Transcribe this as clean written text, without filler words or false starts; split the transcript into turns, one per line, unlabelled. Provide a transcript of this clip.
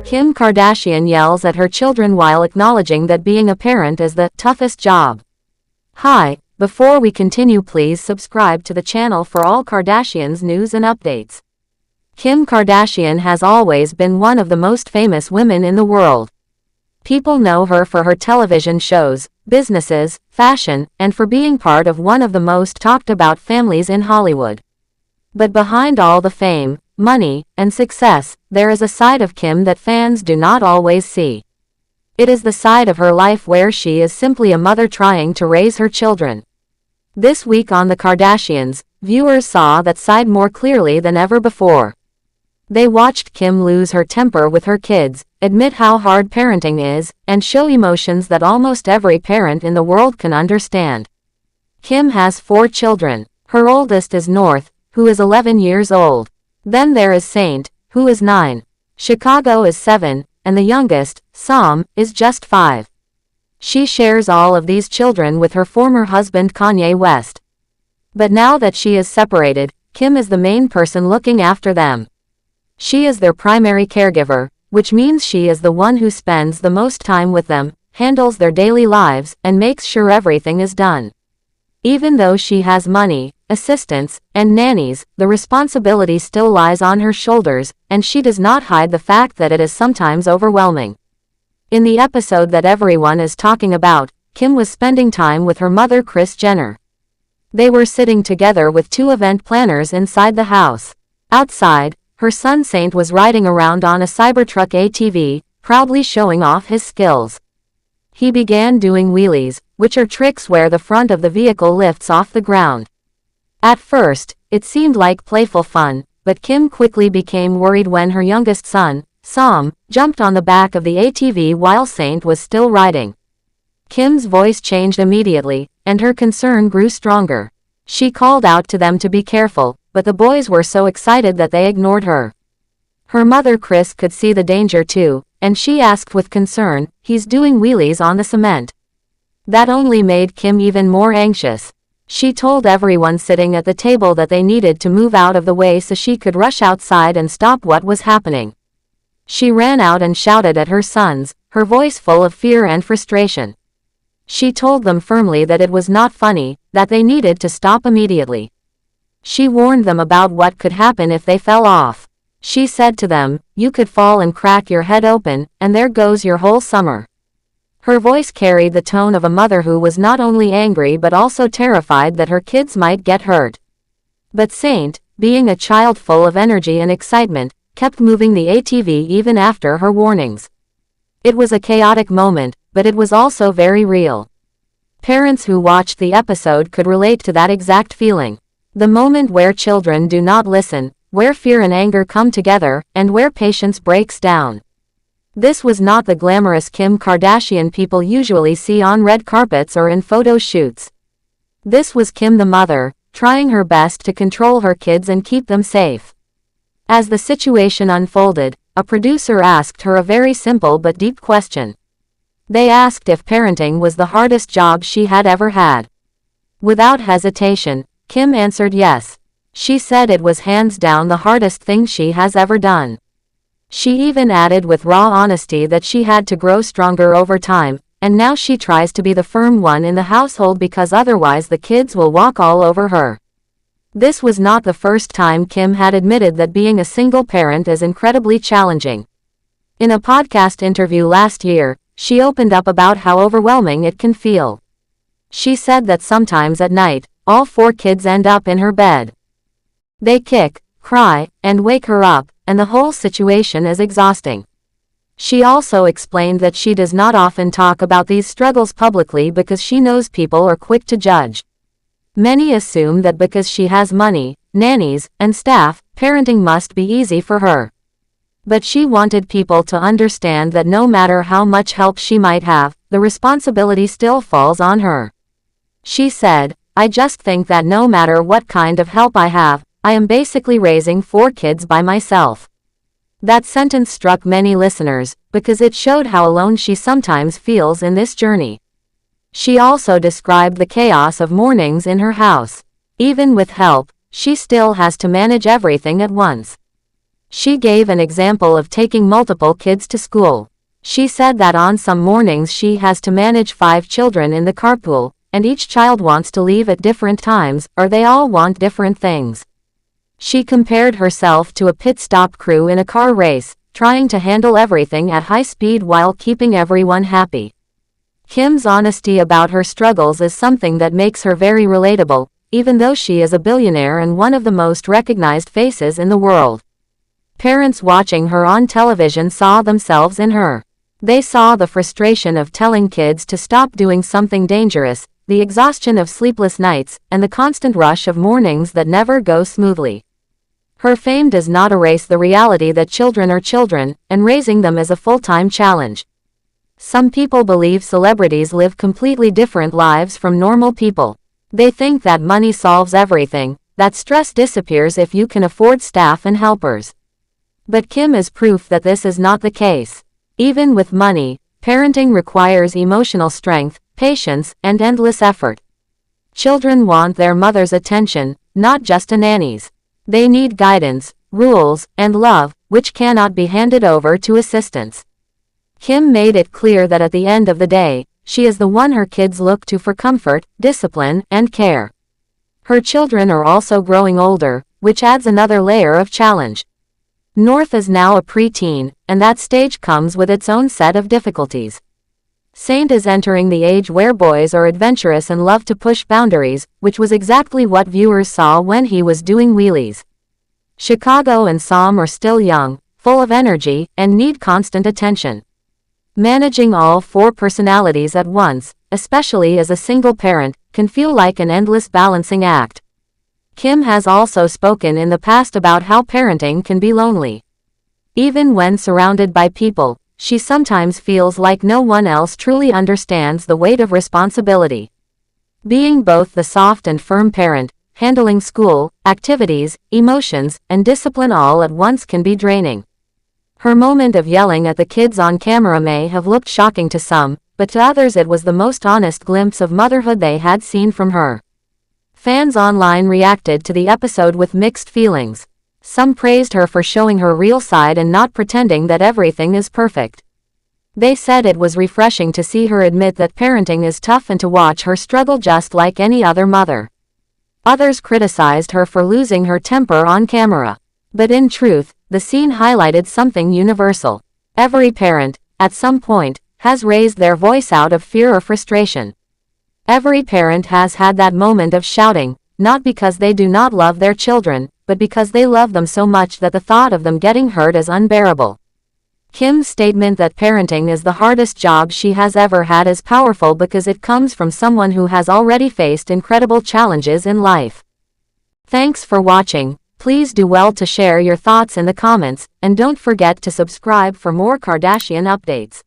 Kim Kardashian yells at her children while acknowledging that being a parent is the toughest job. Hi, before we continue, please subscribe to the channel for all Kardashians news and updates. Kim Kardashian has always been one of the most famous women in the world. People know her for her television shows, businesses, fashion, and for being part of one of the most talked about families in Hollywood. But behind all the fame, money, and success, there is a side of Kim that fans do not always see. It is the side of her life where she is simply a mother trying to raise her children. This week on The Kardashians, viewers saw that side more clearly than ever before. They watched Kim lose her temper with her kids, admit how hard parenting is, and show emotions that almost every parent in the world can understand. Kim has 4 children. Her oldest is North, who is 11 years old. Then there is Saint, who is 9. Chicago is 7, and the youngest, Sam, is just 5. She shares all of these children with her former husband Kanye West. But now that she is separated, Kim is the main person looking after them. She is their primary caregiver, which means she is the one who spends the most time with them, handles their daily lives, and makes sure everything is done. Even though she has money, assistants, and nannies, the responsibility still lies on her shoulders, and she does not hide the fact that it is sometimes overwhelming. In the episode that everyone is talking about, Kim was spending time with her mother Kris Jenner. They were sitting together with 2 event planners inside the house. Outside, her son Saint was riding around on a Cybertruck ATV, proudly showing off his skills. He began doing wheelies, which are tricks where the front of the vehicle lifts off the ground. At first, it seemed like playful fun, but Kim quickly became worried when her youngest son, Sam, jumped on the back of the ATV while Saint was still riding. Kim's voice changed immediately, and her concern grew stronger. She called out to them to be careful, but the boys were so excited that they ignored her. Her mother Kris could see the danger too, and she asked with concern, "He's doing wheelies on the cement." That only made Kim even more anxious. She told everyone sitting at the table that they needed to move out of the way so she could rush outside and stop what was happening. She ran out and shouted at her sons, her voice full of fear and frustration. She told them firmly that it was not funny, that they needed to stop immediately. She warned them about what could happen if they fell off. She said to them, "You could fall and crack your head open, and there goes your whole summer." Her voice carried the tone of a mother who was not only angry but also terrified that her kids might get hurt. But Saint, being a child full of energy and excitement, kept moving the ATV even after her warnings. It was a chaotic moment, but it was also very real. Parents who watched the episode could relate to that exact feeling. The moment where children do not listen, where fear and anger come together, and where patience breaks down. This was not the glamorous Kim Kardashian people usually see on red carpets or in photo shoots. This was Kim the mother, trying her best to control her kids and keep them safe. As the situation unfolded, a producer asked her a very simple but deep question. They asked if parenting was the hardest job she had ever had. Without hesitation, Kim answered yes. She said it was hands down the hardest thing she has ever done. She even added with raw honesty that she had to grow stronger over time, and now she tries to be the firm one in the household because otherwise the kids will walk all over her. This was not the first time Kim had admitted that being a single parent is incredibly challenging. In a podcast interview last year, she opened up about how overwhelming it can feel. She said that sometimes at night, all 4 kids end up in her bed. They kick, cry, and wake her up, and the whole situation is exhausting. She also explained that she does not often talk about these struggles publicly because she knows people are quick to judge. Many assume that because she has money, nannies, and staff, parenting must be easy for her. But she wanted people to understand that no matter how much help she might have, the responsibility still falls on her. She said, "I just think that no matter what kind of help I have, I am basically raising 4 kids by myself." That sentence struck many listeners, because it showed how alone she sometimes feels in this journey. She also described the chaos of mornings in her house. Even with help, she still has to manage everything at once. She gave an example of taking multiple kids to school. She said that on some mornings she has to manage 5 children in the carpool, and each child wants to leave at different times, or they all want different things. She compared herself to a pit stop crew in a car race, trying to handle everything at high speed while keeping everyone happy. Kim's honesty about her struggles is something that makes her very relatable, even though she is a billionaire and one of the most recognized faces in the world. Parents watching her on television saw themselves in her. They saw the frustration of telling kids to stop doing something dangerous, the exhaustion of sleepless nights, and the constant rush of mornings that never go smoothly. Her fame does not erase the reality that children are children, and raising them is a full-time challenge. Some people believe celebrities live completely different lives from normal people. They think that money solves everything, that stress disappears if you can afford staff and helpers. But Kim is proof that this is not the case. Even with money, parenting requires emotional strength, patience, and endless effort. Children want their mother's attention, not just a nanny's. They need guidance, rules, and love, which cannot be handed over to assistants. Kim made it clear that at the end of the day, she is the one her kids look to for comfort, discipline, and care. Her children are also growing older, which adds another layer of challenge. North is now a preteen, and that stage comes with its own set of difficulties. Saint is entering the age where boys are adventurous and love to push boundaries, which was exactly what viewers saw when he was doing wheelies. Chicago and Sam are still young, full of energy, and need constant attention. Managing all 4 personalities at once, especially as a single parent, can feel like an endless balancing act. Kim has also spoken in the past about how parenting can be lonely. Even when surrounded by people, she sometimes feels like no one else truly understands the weight of responsibility. Being both the soft and firm parent, handling school, activities, emotions, and discipline all at once can be draining. Her moment of yelling at the kids on camera may have looked shocking to some, but to others it was the most honest glimpse of motherhood they had seen from her. Fans online reacted to the episode with mixed feelings. Some praised her for showing her real side and not pretending that everything is perfect. They said it was refreshing to see her admit that parenting is tough and to watch her struggle just like any other mother. Others criticized her for losing her temper on camera. But in truth, the scene highlighted something universal. Every parent, at some point, has raised their voice out of fear or frustration. Every parent has had that moment of shouting, not because they do not love their children, but because they love them so much that the thought of them getting hurt is unbearable. Kim's statement that parenting is the hardest job she has ever had is powerful because it comes from someone who has already faced incredible challenges in life. Thanks for watching. Please do well to share your thoughts in the comments, and don't forget to subscribe for more Kardashian updates.